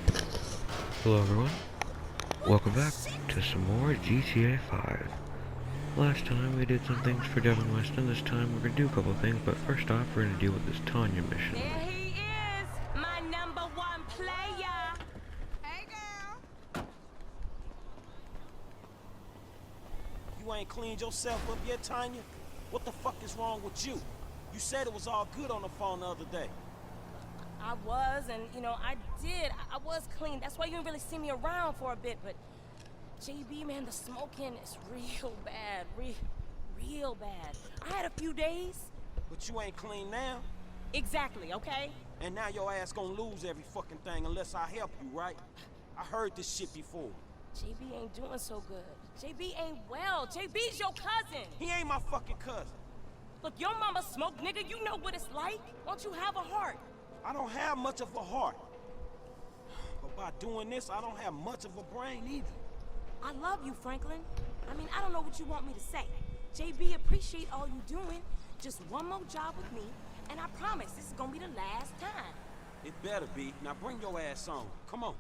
Hello everyone, welcome back to some more GTA 5. Last time we did some things for Devin Weston, this time we're gonna do a couple of things, but first off we're gonna deal with this Tanya mission. There he is, my #1 player. Hey girl. You ain't cleaned yourself up yet, Tanya? What the fuck is wrong with you? You said it was all good on the phone the other day. I was, and I did. I was clean. That's why you didn't really see me around for a bit, but JB, man, the smoking is real bad. Real bad. I had a few days. But you ain't clean now. Exactly, okay? And now your ass gonna lose every fucking thing unless I help you, right? I heard this shit before. JB ain't doing so good. JB ain't well. JB's your cousin. He ain't my fucking cousin. Look, your mama smoked, nigga. You know what it's like. Don't you have a heart? I don't have much of a heart. But by doing this, I don't have much of a brain either. I love you, Franklin. I mean, I don't know what you want me to say. JB, appreciate all you doing. Just one more job with me, and I promise this is gonna be the last time. It better be. Now bring your ass on. Come on.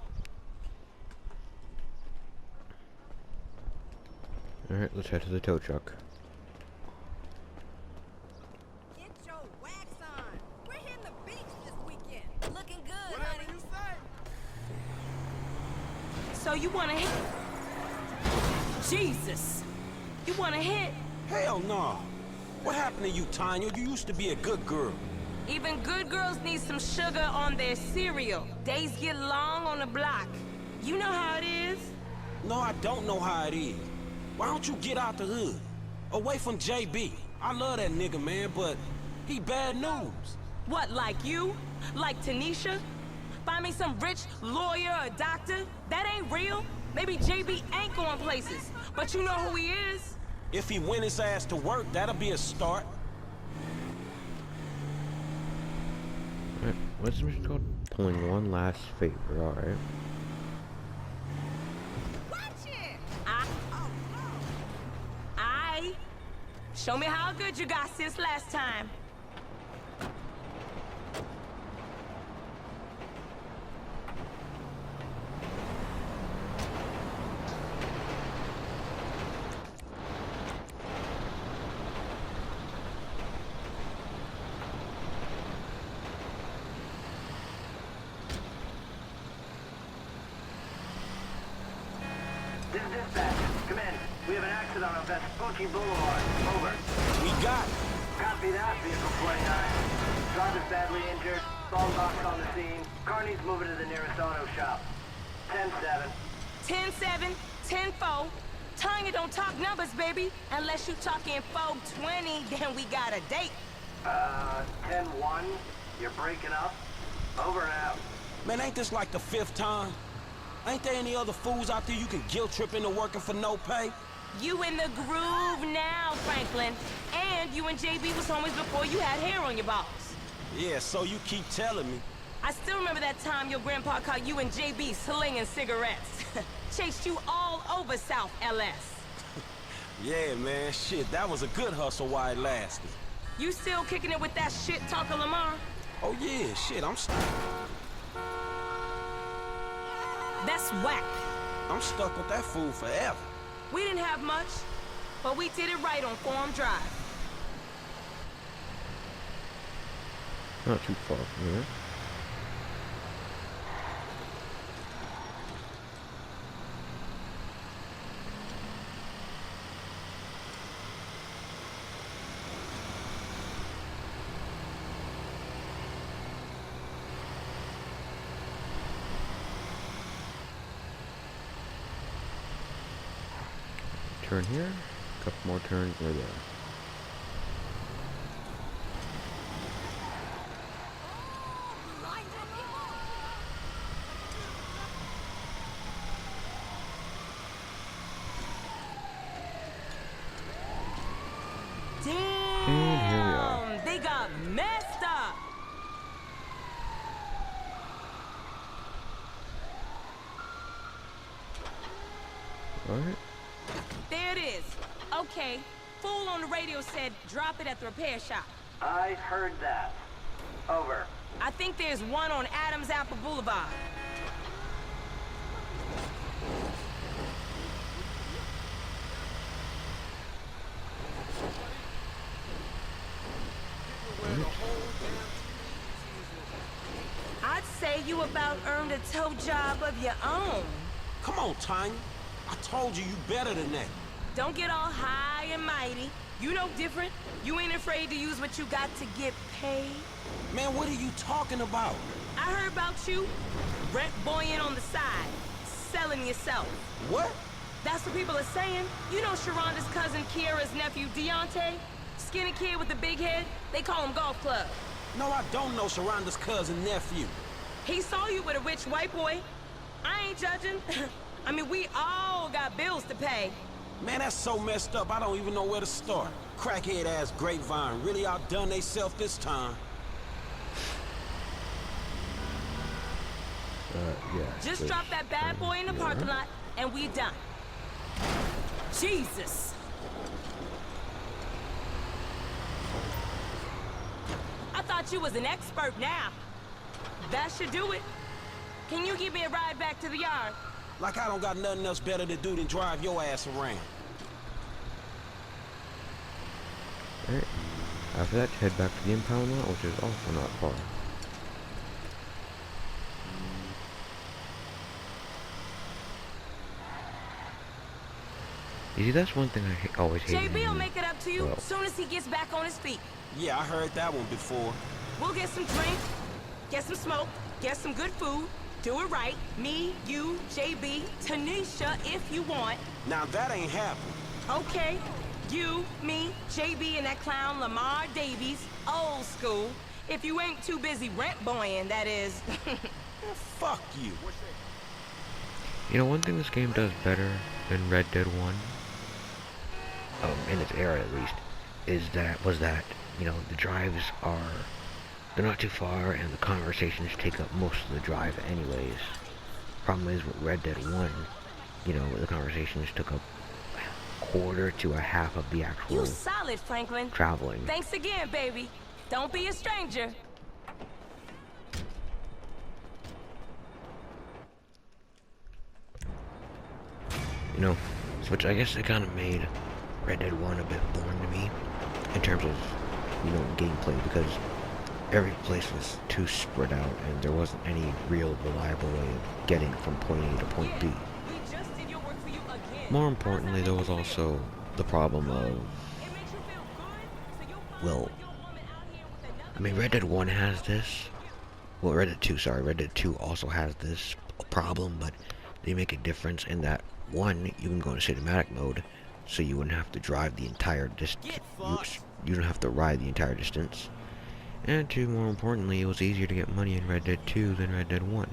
Alright, let's head to the tow truck. Get your wax on. We're hitting the beach this weekend. Looking good, honey. You say? So you wanna hit? Jesus! You wanna hit? Hell no. What happened to you, Tanya? You used to be a good girl. Even good girls need some sugar on their cereal. Days get long on the block. You know how it is. No, I don't know how it is. Why don't you get out the hood? Away from JB. I love that nigga, man, but he bad news. What, like you? Like Tanisha? Find me some rich lawyer or doctor? That ain't real. Maybe JB ain't going places, but you know who he is? If he went his ass to work, that'll be a start. Alright, what's this mission called? Pulling one last favor, alright. Watch it. Show me how good you got since last time. This is dispatch. Come in. We have an accident on Vespucci Boulevard. Over. We got it. Copy that, vehicle 29. Driver's badly injured. Phone box on the scene. Car needs moving to the nearest auto shop. 10-7. 10-7, 10-4. Tanya don't talk numbers, baby. Unless you talking 420, then we got a date. 10-1. You're breaking up. Over and out. Man, ain't this like the 5th time? Ain't there any other fools out there you can guilt trip into working for no pay? You in the groove now, Franklin. And you and JB was homies before you had hair on your balls. Yeah, so you keep telling me. I still remember that time your grandpa caught you and JB slinging cigarettes. Chased you all over South LS. Yeah, man, shit, that was a good hustle while it lasted. You still kicking it with that shit talker Lamar? Oh yeah, shit, I'm That's whack. stuck with that fool forever. We didn't have much, but we did it right on Forum Drive. Not too far from here. Turn here, a couple more turns near there. Damn, they got messed up. Alright. There it is. Okay, fool on the radio said drop it at the repair shop. I heard that. Over. I think there's one on Adams Apple Boulevard. say you about earned a tow job of your own. Come on, Tanya. I told you better than that. Don't get all high and mighty. You know different. You ain't afraid to use what you got to get paid. Man, what are you talking about? I heard about you. Rent boying on the side. Selling yourself. What? That's what people are saying. You know Sharonda's cousin Kiera's nephew Deontay? Skinny kid with the big head? They call him Golf Club. No, I don't know Sharonda's cousin nephew. He saw you with a rich white boy. I ain't judging. I mean, we all got bills to pay. Man, that's so messed up, I don't even know where to start. Crackhead-ass Grapevine really outdone theyself this time. Yeah. Just drop that bad boy in the parking lot, and we done. Jesus! I thought you was an expert now. That should do it. Can you give me a ride back to the yard? Like I don't got nothing else better to do than drive your ass around. Alright. After that, head back to the impound lot, which is also not far. You see, that's one thing I always hated. JB will make it up to you Well, soon as he gets back on his feet. Yeah, I heard that one before. We'll get some drink, get some smoke, get some good food, do it right. Me, you, JB, Tanisha, if you want. Now that ain't happening. Okay, you, me, JB, and that clown Lamar Davies, old school. If you ain't too busy rent boying, that is. Man, fuck you. you know, one thing this game does better than Red Dead 1, in its era at least, was that, you know, the drives they're not too far, and the conversations take up most of the drive anyways. Problem is with Red Dead 1, you know, the conversations took up a quarter to a half of the actual You solid, Franklin. traveling. Thanks again, baby. Don't be a stranger. You know, which I guess it kind of made Red Dead 1 a bit boring to me in terms of, you know, gameplay, because every place was too spread out and there wasn't any real reliable way of getting from point A to point B. We just did your work for you again. More importantly, there was also the problem of, It makes you feel good, so you'll find well, your woman out here with another. I mean, Red Dead 1 has this. Well, Red Dead 2 also has this problem, but they make a difference in that, one, you can go into cinematic mode, so you wouldn't have to drive the entire distance. You don't have to ride the entire distance. And two, more importantly, it was easier to get money in Red Dead 2 than Red Dead 1.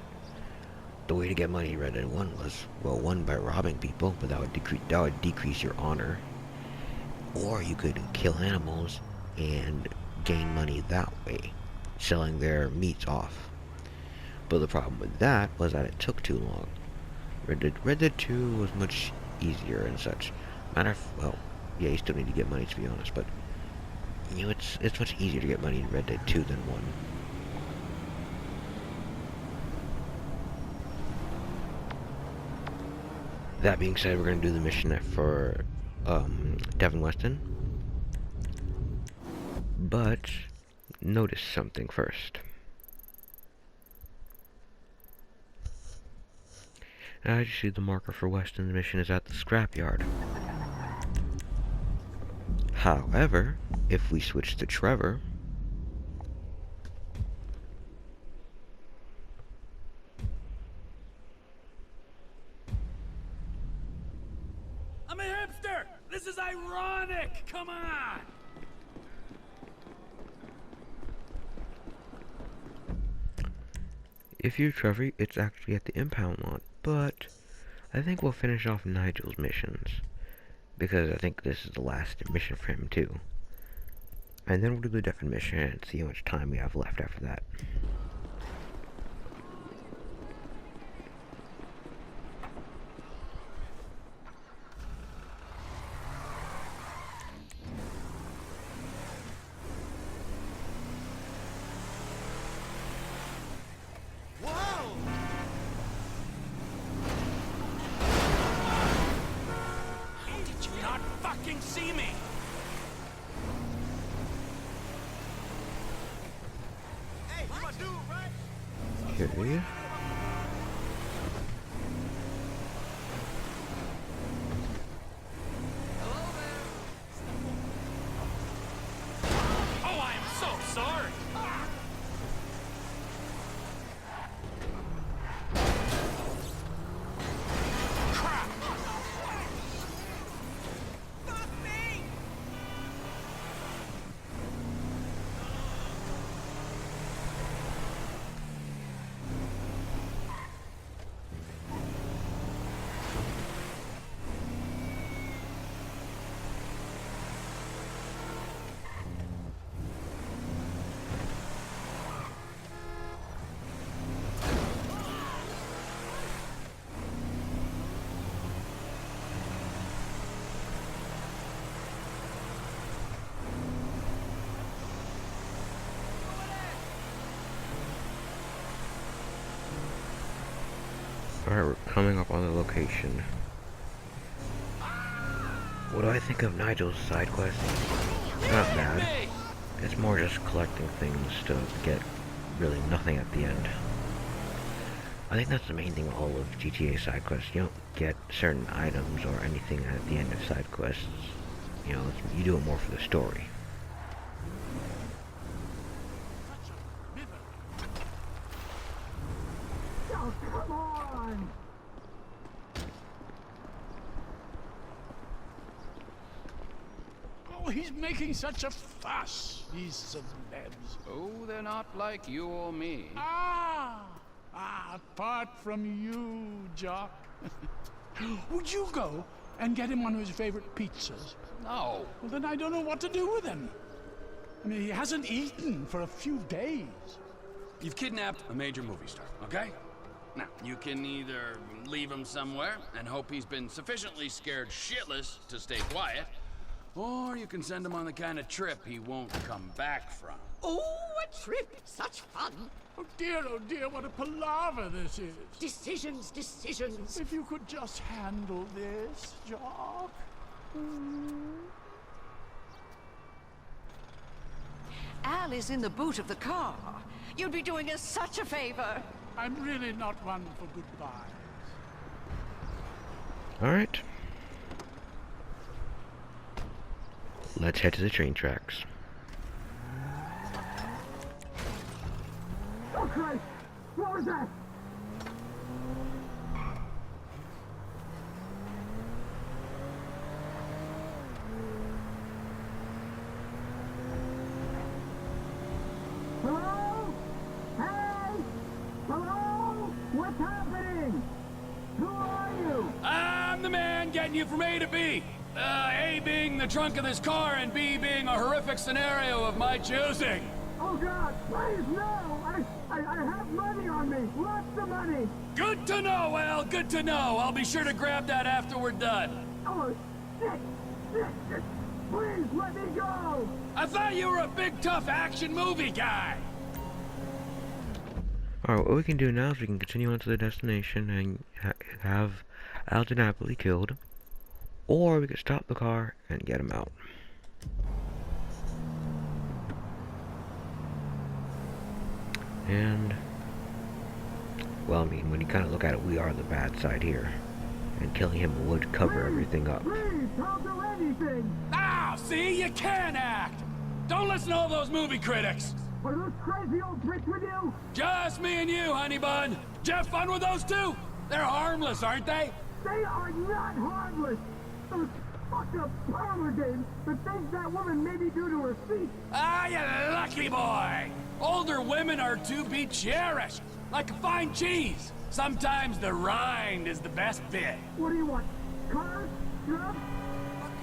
The way to get money in Red Dead 1 was, well, one, by robbing people, but that would decrease your honor. Or you could kill animals and gain money that way, selling their meats off. But the problem with that was that it took too long. Red Dead 2 was much easier and such. Well, yeah, you still need to get money, to be honest, but you know, it's much easier to get money in Red Dead 2 than 1. That being said, we're gonna do the mission for Devin Weston. But notice something first. As you see, the marker for Weston's mission is at the scrapyard. However, if we switch to Trevor, I'm a hipster! This is ironic! Come on! if you're Trevor, it's actually at the impound lot. But I think we'll finish off Nigel's missions, because I think this is the last mission for him too. And then we'll do the Devin mission and see how much time we have left after that. Did you not fucking see me? Hey, you my dude, Okay. Oh, I am so sorry. Crap! Fuck me! Alright, we're coming up on the location. What do I think of Nigel's side quest? Not bad. It's more just collecting things to get really nothing at the end. I think that's the main thing of all of GTA side quests. You don't get certain items or anything at the end of side quests. You know, you do it more for the story. Oh, come on! Oh, he's making such a fuss, these celebs. Oh, they're not like you or me. Apart from you, Jock. Would you go and get him one of his favorite pizzas? No. Well, then I don't know what to do with him. I mean, he hasn't eaten for a few days. You've kidnapped a major movie star, okay? Now, you can either leave him somewhere and hope he's been sufficiently scared shitless to stay quiet, or you can send him on the kind of trip he won't come back from. Oh, a trip! Such fun! Oh dear, what a palaver this is. Decisions, decisions. If you could just handle this, Jock. Al is in the boot of the car. You'd be doing us such a favor. I'm really not one for goodbyes. Alright. Let's head to the train tracks. Oh, Christ! What was that? Hello? Hey! Hello? What's happening? Who are you? I'm the man getting you from A to B. A being the trunk of this car, and B being a horrific scenario of my choosing. Oh, God! Please, no! I have money on me! Lots of money! Good to know, Al, good to know. I'll be sure to grab that after we're done. Oh, shit! Shit! Please, let me go! I thought you were a big, tough action movie guy. Alright, what we can do now is we can continue on to the destination and have Al de Napoli killed. Or we could stop the car and get him out. And, well, I mean, when you kind of look at it, we are the bad side here. And killing him would cover everything up. Please, don't do anything! Ah, see, you can act. Don't listen to all those movie critics. Are those crazy old bricks with you? Just me and you, honey bun. Did you have fun with those two? They're harmless, aren't they? They are not harmless! Those fucked up parlor games, the things that woman made me do to her feet! Ah, you lucky boy. Older women are to be cherished, like a fine cheese. Sometimes the rind is the best bit. What do you want? Cars? Drugs?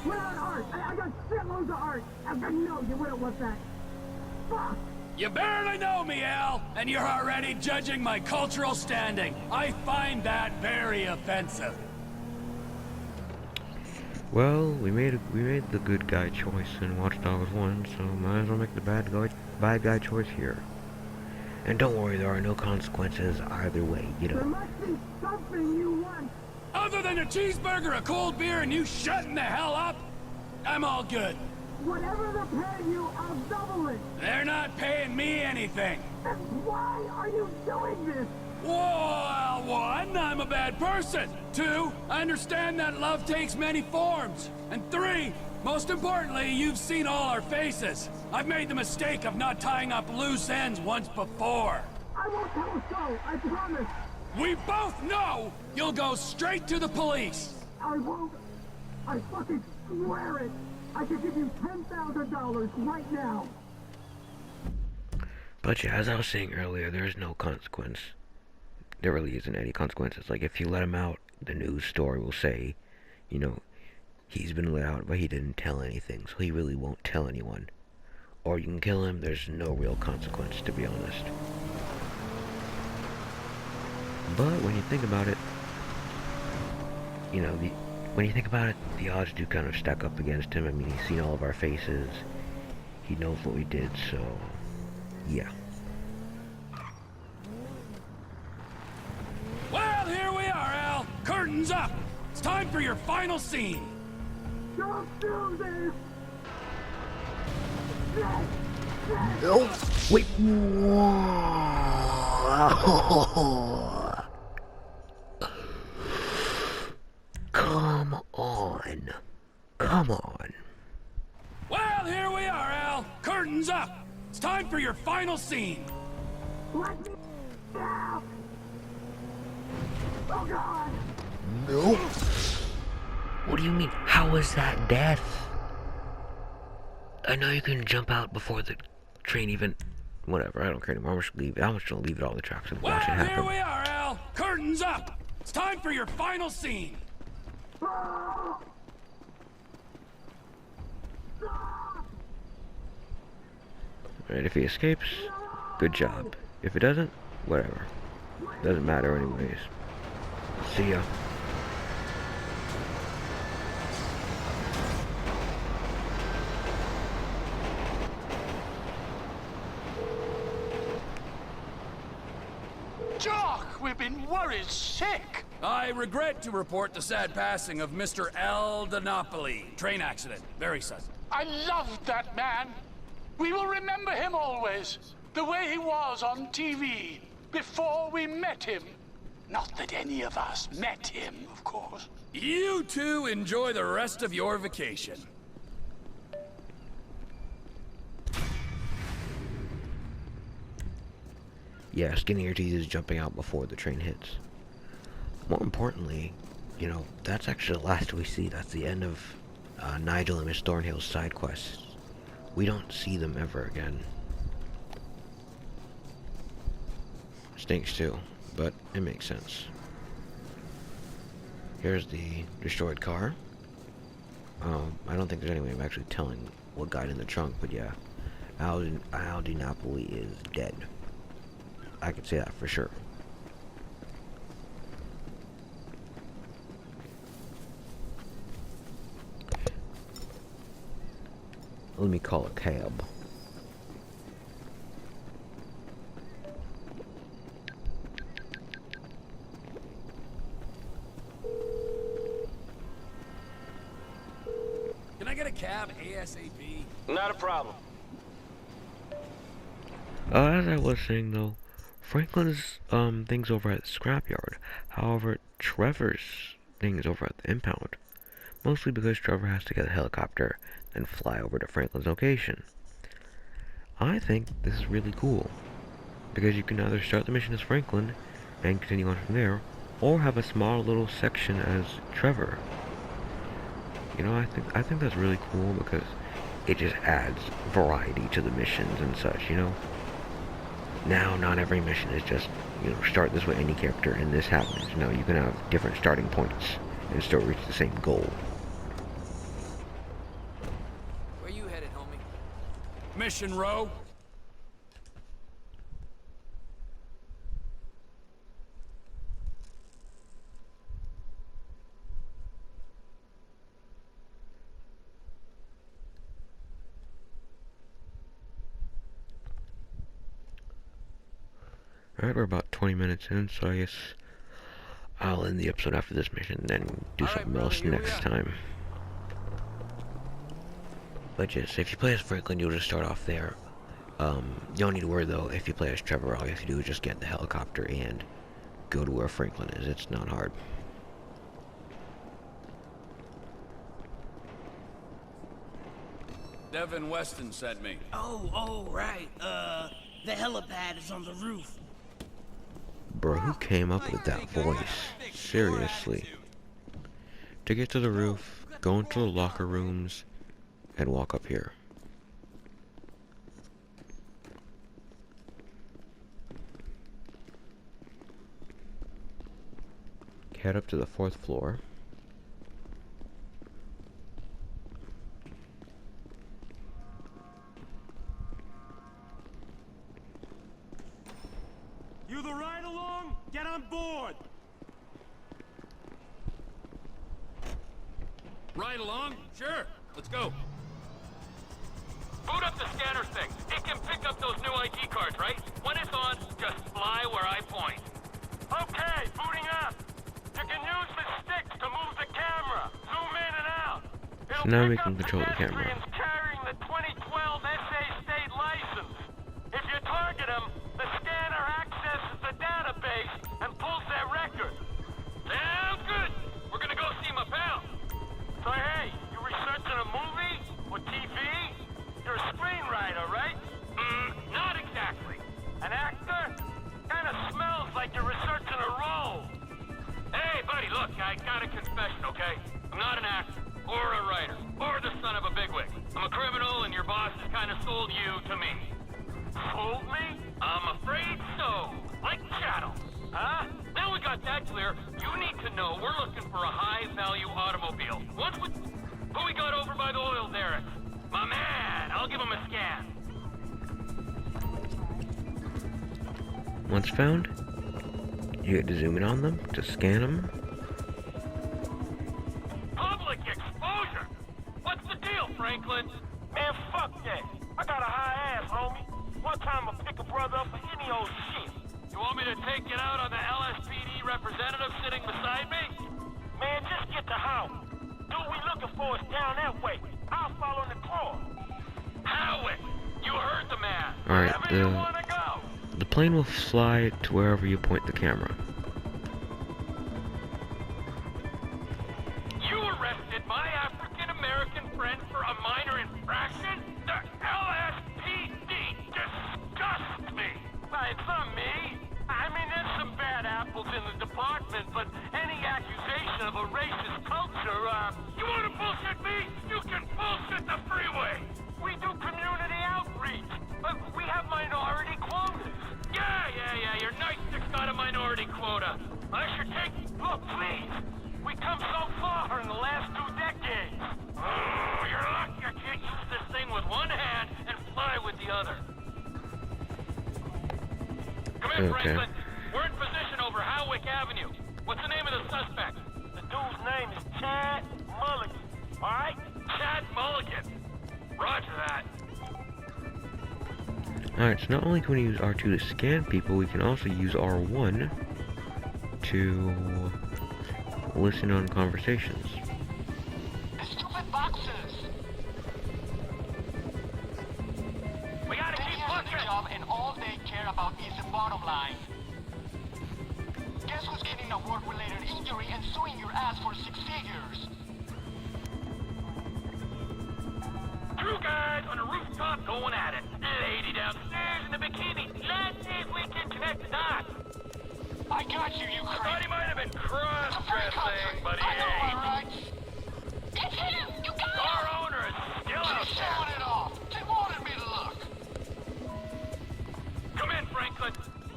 What about art? I got shitloads of art! I know you wouldn't want that! Fuck! You barely know me, Al, and you're already judging my cultural standing. I find that very offensive. Well, we made the good guy choice in Watch Dogs 1, so might as well make the bad guy choice here. And don't worry, there are no consequences either way, you There know. must be something you want! Other than a cheeseburger, a cold beer, and you shutting the hell up, I'm all good. Whatever they're paying you, I'll double it! They're not paying me anything. And why are you doing this? Well, one, I'm a bad person. Two, I understand that love takes many forms. And three, most importantly, you've seen all our faces. I've made the mistake of not tying up loose ends once before. I won't tell a soul, I promise. We both know you'll go straight to the police. I won't. I fucking swear it. I could give you $10,000 right now. But yeah, as I was saying earlier, there's no consequence. There really isn't any consequences. Like, if you let him out, the news story will say, you know, he's been let out, but he didn't tell anything, so he really won't tell anyone. Or you can kill him, there's no real consequence, to be honest. But when you think about it, you know, when you think about it, the odds do kind of stack up against him. I mean, he's seen all of our faces. He knows what we did, so yeah. Well, here we are, Al. Curtains up. It's time for your final scene. Don't do this! No! Wait! Come on. Come on. Well, here we are, Al. Curtains up. It's time for your final scene. Let me out! Oh God! No. What do you mean? How was that death? I know you can jump out before the train even... Whatever, I don't care anymore. I'm just gonna leave it. I'm just gonna leave it all the tracks and watch it Well, here happen. we are, Al. Curtains up. It's time for your final scene. Alright, if he escapes, good job. If it doesn't, whatever. Doesn't matter anyways. See ya. Jock, we've been worried sick. I regret to report the sad passing of Mr. L. de Napoli. Train accident. Very sudden. I loved that man. We will remember him always. The way he was on TV before we met him. Not that any of us met him, of course. You two enjoy the rest of your vacation. Yeah, skinning your teeth is jumping out before the train hits. More importantly, you know, that's actually the last we see. That's the end of Nigel and Miss Thornhill's side quests. We don't see them ever again. Stinks too, but it makes sense. Here's the destroyed car. I don't think there's any way of actually telling what got in the trunk, but yeah. Al di Napoli is dead. I can say that for sure. Let me call a cab. Can I get a cab ASAP? Not a problem. As I was saying though, Franklin's thing's over at the scrapyard. However, Trevor's thing is over at the impound. Mostly because Trevor has to get a helicopter and fly over to Franklin's location. I think this is really cool, because you can either start the mission as Franklin and continue on from there, or have a small little section as Trevor. You know, I think that's really cool because it just adds variety to the missions and such, you know. Now, not every mission is just, you know, start this with any character and this happens. No, you can have different starting points and still reach the same goal. Where you headed, homie? Mission Row. Alright, we're about 20 minutes in, so I guess I'll end the episode after this mission and then do something else next time. But just, if you play as Franklin, you'll just start off there. You don't need to worry though. If you play as Trevor, all you have to do is just get the helicopter and go to where Franklin is. It's not hard. Devin Weston sent me. Oh, right. The helipad is on the roof. Bro, who came up with that voice? Seriously. To get to the roof, go into the locker rooms, and walk up here. Head up to the 4th floor. You the ride along? Get on board! Ride along? Sure. Let's go. Boot up the scanner thing. It can pick up those new ID cards, right? When it's on, just fly where I point. Okay, booting up. You can use the sticks to move the camera. Zoom in and out. So now we can control the camera. Carrying the 2012 SA state license. If you target them, the scanner accesses the database and pulls their record. Sounds good. We're gonna go see my pal. So hey, you researching a movie or TV? You're a screenwriter, right? Not exactly. An actor? Kinda smells like you're researching a role. Hey, buddy, look, I got a confession, okay? I'm not an actor, or a writer, or the son of a bigwig. I'm a criminal, and your boss has kinda sold you to me. Sold me? I'm afraid so. Like chattel. Huh? Now we got that clear, you need to know we're looking for a high-value automobile. Who we got over by the oil derrick? My man, I'll give him a scan. Once found, you get to zoom in on them to scan them. Public exposure? What's the deal, Franklin? Man, fuck that. I got a high ass, homie. One time I'll pick a brother up for any old shit. You want me to take it out on the LSPD representative sitting beside me? Man, just get to Howard. Dude we looking for is down that way. I'll follow the claw. Howard, you heard the man. Alright, Wherever you wanna go. the plane will fly to wherever you point the camera. You arrested my African-American friend for a minor infraction? The LSPD disgusts me! It's not me. I mean, there's some bad apples in the department, but any accusation of a racist culture, you wanna bullshit me? You can bullshit the freeway! We do community outreach, but we have minority quotas. Yeah, your nightstick's got a minority quota. I should take... Look, please! We come so far in the last 2 decades. Oh, you're lucky I can't use this thing with one hand and fly with the other. Come in, Okay. Franklin. We're in position over Howick Avenue. What's the name of the suspect? The dude's name is Chad Mulligan. All right? Chad Mulligan. Roger that. Alright, so not only can we use R2 to scan people, we can also use R1 to listen on conversations. Stupid boxes. We gotta keep looking. Job and all they care about is the bottom line. Guess who's getting a work-related injury and suing your ass for 6 figures? 2 guys on a rooftop going at it. Lady downstairs in a bikini. Let's see if we can connect the dots. I got you, you crazy. I thought he might have been cross-dressing, but he ain't. Right. It's him! You got him! Our owner is still out there. Showing it off. They wanted me to look. Come in, Franklin.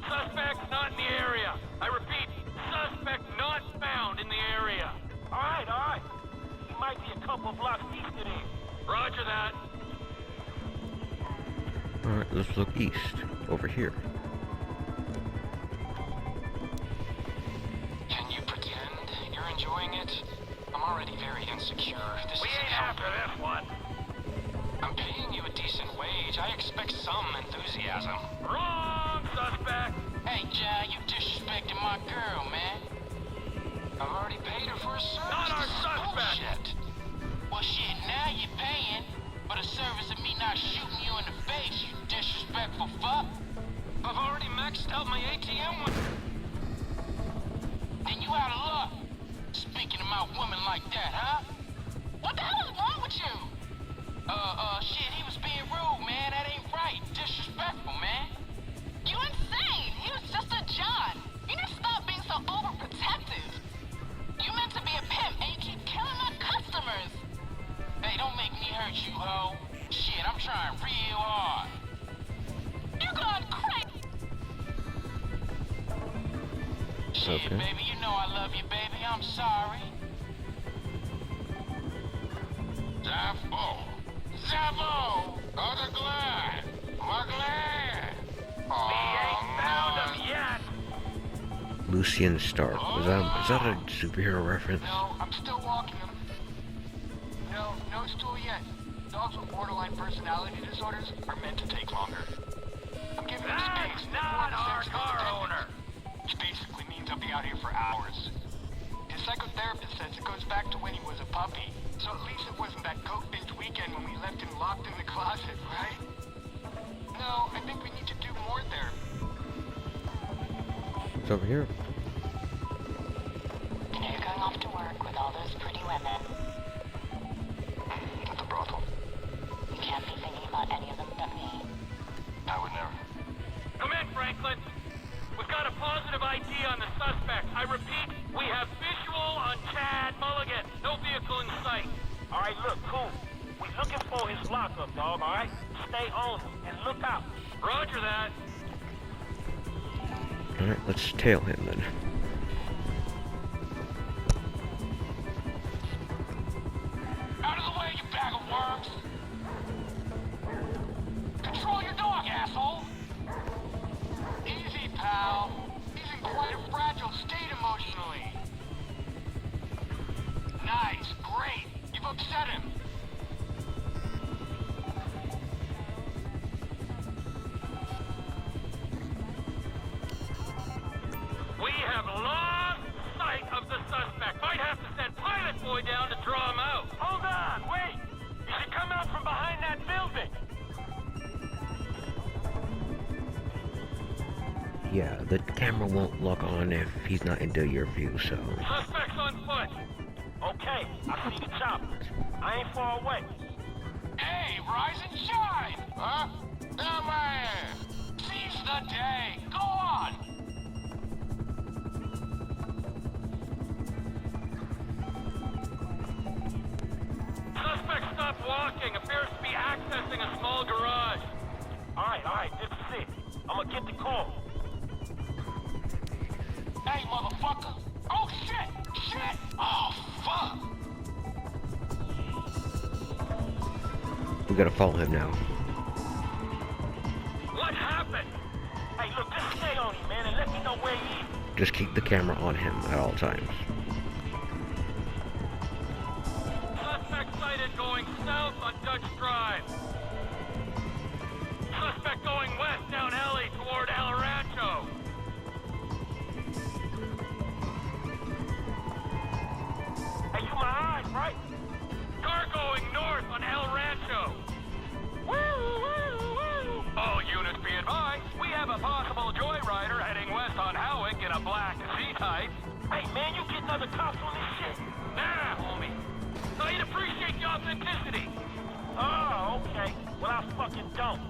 Suspect's not in the area. I repeat, suspect not found in the area. All right. He might be a couple blocks east of there. Roger that. Alright, let's look east, over here. Can you pretend you're enjoying it? I'm already very insecure. We ain't after this one. I'm paying you a decent wage. I expect some enthusiasm. Wrong, suspect! Hey, Jai, you disrespecting my girl, man. I've already paid her for a service. Not our suspect! Bullshit. Well, shit, now you're paying for the service of me not shooting you in the face, you disrespectful Then you out of luck. Speaking to my woman like that, huh? What the hell is wrong with you? Shit, he was being rude, man. That ain't right. Disrespectful, man. You insane! He was just a John. You need to stop being so overprotective. You meant to be a pimp, and you keep killing my customers. Hey, don't make me hurt you, ho. Shit, I'm trying real hard. You're going crazy. Shit, Okay. baby, you know I love you, baby. I'm sorry. Zavo! Other glad! Glad! We ain't found him yet! Lucian Stark. Is that a superhero reference? No, I'm still walking him. No stool yet. Dogs with borderline personality disorders are meant to take longer. I'm giving him space. Not our car owner. Which basically means I'll be out here for hours. His psychotherapist says it goes back to when he was a puppy. So at least it wasn't that coke-binged weekend when we left him locked in the closet, right? No, I think we need to do more therapy. It's over here. You know you're going off to work with all those pretty women. At the brothel. You can't be thinking about any of them but me. I would never. Come in, Franklin. We've got a positive ID on the suspect. I repeat, we have visual on Chad Mulligan. No vehicle in sight. All right, look, cool. We looking for his lockup, dog, all right? Stay on him and look out. Roger that. Alright, let's tail him then. Out of the way, you bag of worms. Control your dog, asshole. Easy, pal. He's in quite a fragile state emotionally. Nice, great. You've upset him. We have lost sight of the suspect. Might have to send Pilot Boy down to draw him out. Hold on, wait. You should come out from behind that building. Yeah, the camera won't lock on if he's not into your view, so... Suspect's on foot. Okay, I see the chopper. I ain't far away. Hey, rise and shine! Huh? Oh, man! Seize the day! Go on! Suspect stopped walking. Appears to be accessing a small garage. All right, this is it. I'm gonna get the call. Hey, motherfucker! Oh, shit! Shit! Oh, fuck! We gotta follow him now. What happened? Hey, look, just stay on him, man, and let me know where he is. Just keep the camera on him at all times. Suspect sighted going south on Dutch Drive. Suspect going west down alley toward El Rancho. Hey, you my eyes, right? Car going north on El Rancho. Woo, woo, woo. All units be advised, we have a possible joyrider heading west on Howick in a black Z-Type. Hey, man, you getting other cops on this shit? Nah, homie. I'd appreciate the authenticity. Oh, okay. Well, I fucking don't.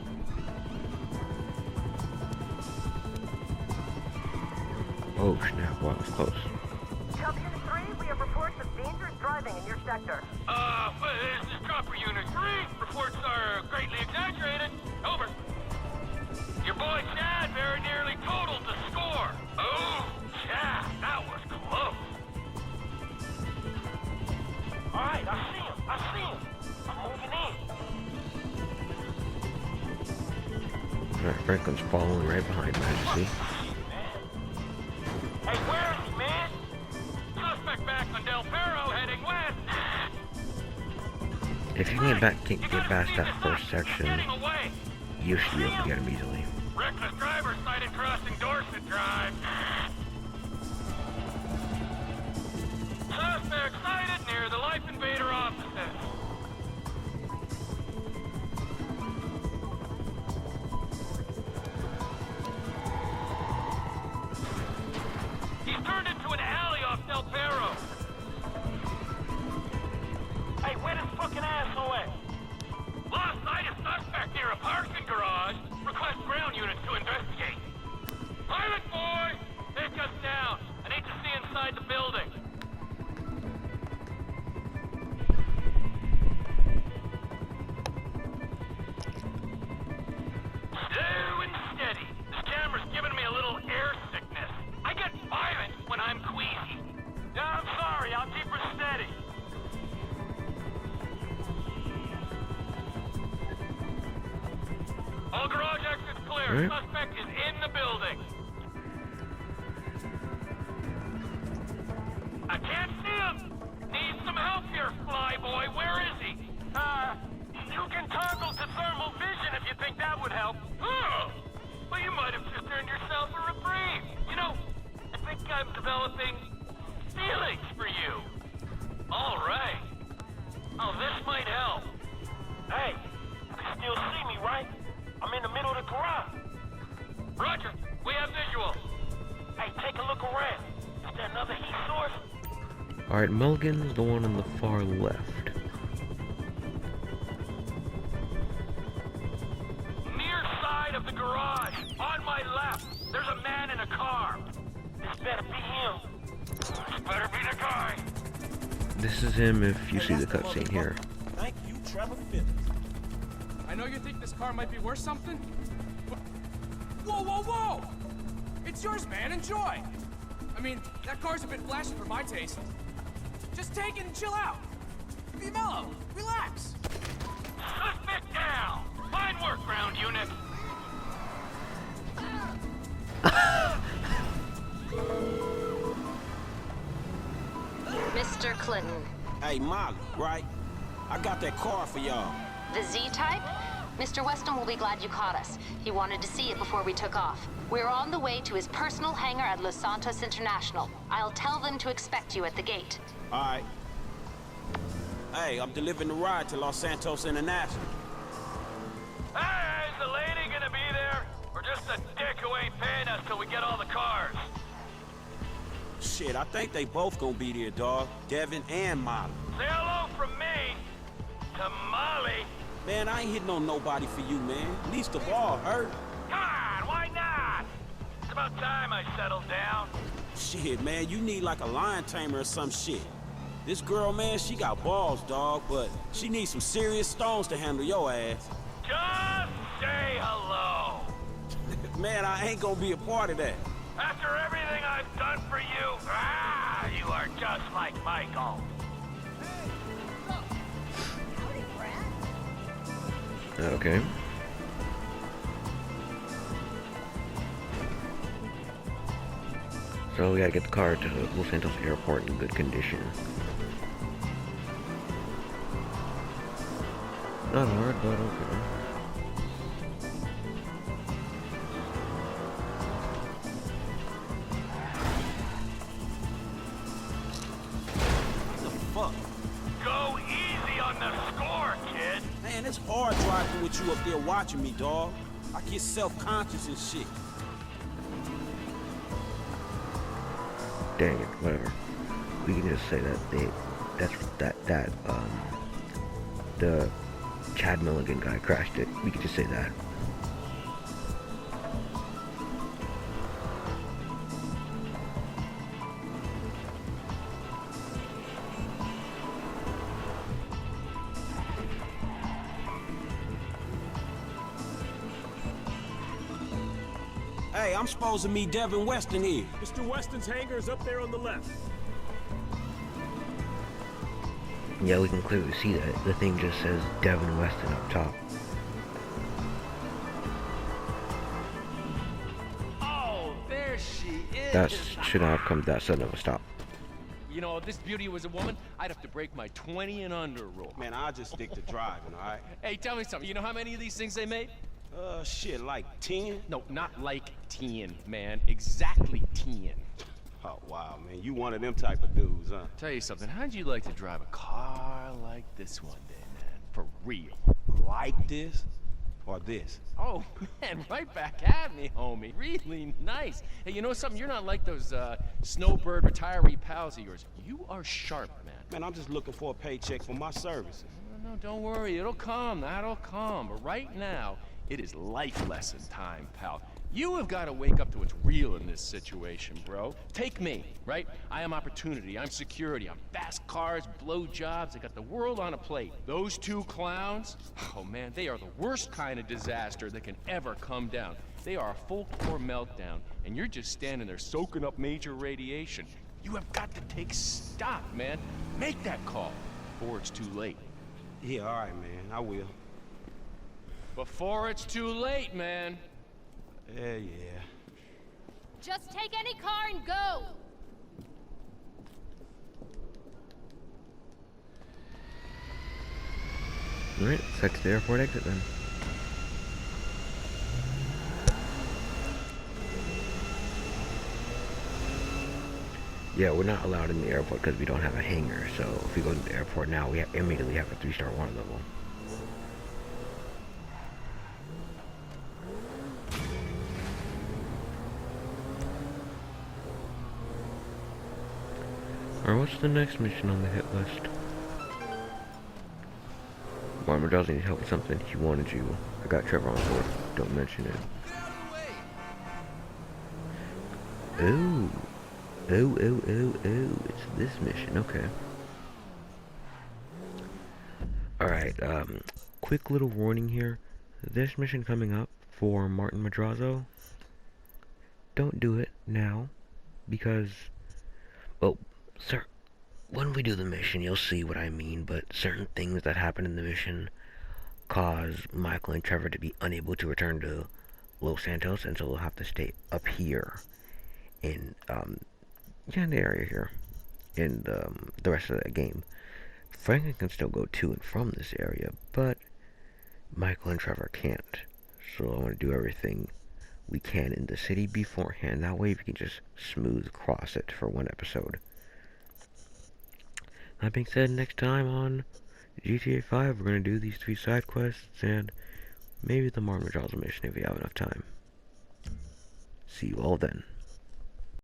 Oh snap, wow, it's close. Company 3, we have reports of dangerous driving in your sector. This is Chopper Unit 3. Reports are greatly exaggerated. Over. Your boy Chad very nearly totaled the score. Oh, Chad, that was close. All right, I see him. I'm moving in. Alright, Franklin's following right behind Majesty. Hey, where is he, man? Suspect back on Del Perro heading west. If you can get past that first section, Getting away. you should be able to get him easily. Reckless driver sighted crossing Dorset Drive. Suspect sighted near the Life Invader offices. He's turned into an alley inside the building. Slow and steady. This camera's giving me a little air sickness. I get violent when I'm queasy. No, I'm sorry. I'll keep her steady. All garage exits clear. Suspect is in the building. I can't see him. Need some help here, flyboy. Where is he? You can toggle to thermal vision if you think that would help. Oh, well, you might have just earned yourself a reprieve. You know, I think I'm developing feelings for you. All right. Oh, this might help. Hey, you can still see me, right? I'm in the middle of the garage. Roger, we have visual. Hey, take a look around. Is there another heat source? Alright, Mulligan's the one on the far left. Near side of the garage, on my left. There's a man in a car. This better be him. This better be the guy. This is him if you see the cutscene here. Thank you, Trevor Phillips. I know you think this car might be worth something. Whoa, whoa, whoa! It's yours, man. Enjoy. I mean, that car's a bit flashy for my taste. Just take it and chill out. Be mellow. Relax. Suspect down. Fine work, ground unit. Mr. Clinton. Hey, Molly, right? I got that car for y'all. The Z-Type? Mr. Weston will be glad you caught us. He wanted to see it before we took off. We're on the way to his personal hangar at Los Santos International. I'll tell them to expect you at the gate. All right. Hey, I'm delivering the ride to Los Santos International. Hey, is the lady gonna be there? Or just a dick who ain't paying us till we get all the cars? Shit, I think they both gonna be there, dog. Devin and Molly. Say hello from me to Molly. Man, I ain't hitting on nobody for you, man. Least of all, her. Come on, why not? It's about time I settled down. Shit, man, you need like a lion tamer or some shit. This girl, man, she got balls, dog, but she needs some serious stones to handle your ass. Just say hello. Man, I ain't gonna be a part of that. After everything I've done for you, you are just like Michael. Okay. So we gotta get the car to Los Santos Airport in good condition. Not hard, but okay. Fuck. Go easy on the score, kid. Man, it's hard driving with you up there watching me, dog. I get self-conscious and shit. Dang it, whatever. We can just say that the Chad Milligan guy crashed it. We could just say that. Hey, I'm supposed to meet Devin Weston here. Mr. Weston's hangar is up there on the left. Yeah, we can clearly see that. The thing just says Devin Weston up top. Oh, there she is. That should not have come to that sudden of a stop. You know, if this beauty was a woman, I'd have to break my 20 and under rule. Man, I'll just stick to driving, all right? Hey, tell me something. You know how many of these things they made? Shit, like 10? No, not like 10, man. Exactly 10. Oh, wow, man. You one of them type of dudes, huh? Tell you something. How'd you like to drive a car like this one day, man? For real. Like this? Or this? Oh, man, right back at me, homie. Really nice. Hey, you know something? You're not like those snowbird retiree pals of yours. You are sharp, man. Man, I'm just looking for a paycheck for my services. No, don't worry. It'll come. That'll come. But right now, it is life lesson time, pal. You have got to wake up to what's real in this situation, bro. Take me, right? I am opportunity, I'm security, I'm fast cars, blow jobs, I got the world on a plate. Those two clowns, oh man, they are the worst kind of disaster that can ever come down. They are a full core meltdown, and you're just standing there soaking up major radiation. You have got to take stock, man. Make that call before it's too late. Yeah, all right, man. I will. Before it's too late, man. Yeah. Just take any car and go! Alright, let's head to the airport exit then. Yeah, we're not allowed in the airport because we don't have a hangar, so if we go to the airport now, we immediately have a 3-star water level. Alright, what's the next mission on the hit list? Martin does need help with something. He wanted you. I got Trevor on board. Don't mention it. Oh. It's this mission. Okay. Alright, quick little warning here. This mission coming up for Martin Madrazo, don't do it now, because, well, sir, when we do the mission, you'll see what I mean, but certain things that happen in the mission cause Michael and Trevor to be unable to return to Los Santos, and so they'll have to stay up here in, in the area here, in the rest of the game. Franklin can still go to and from this area, but Michael and Trevor can't. So I want to do everything we can in the city beforehand. That way we can just smooth cross it for one episode. That being said, next time on GTA 5, we're going to do these 3 side quests and maybe the Martin Madrazo mission if we have enough time. See you all then.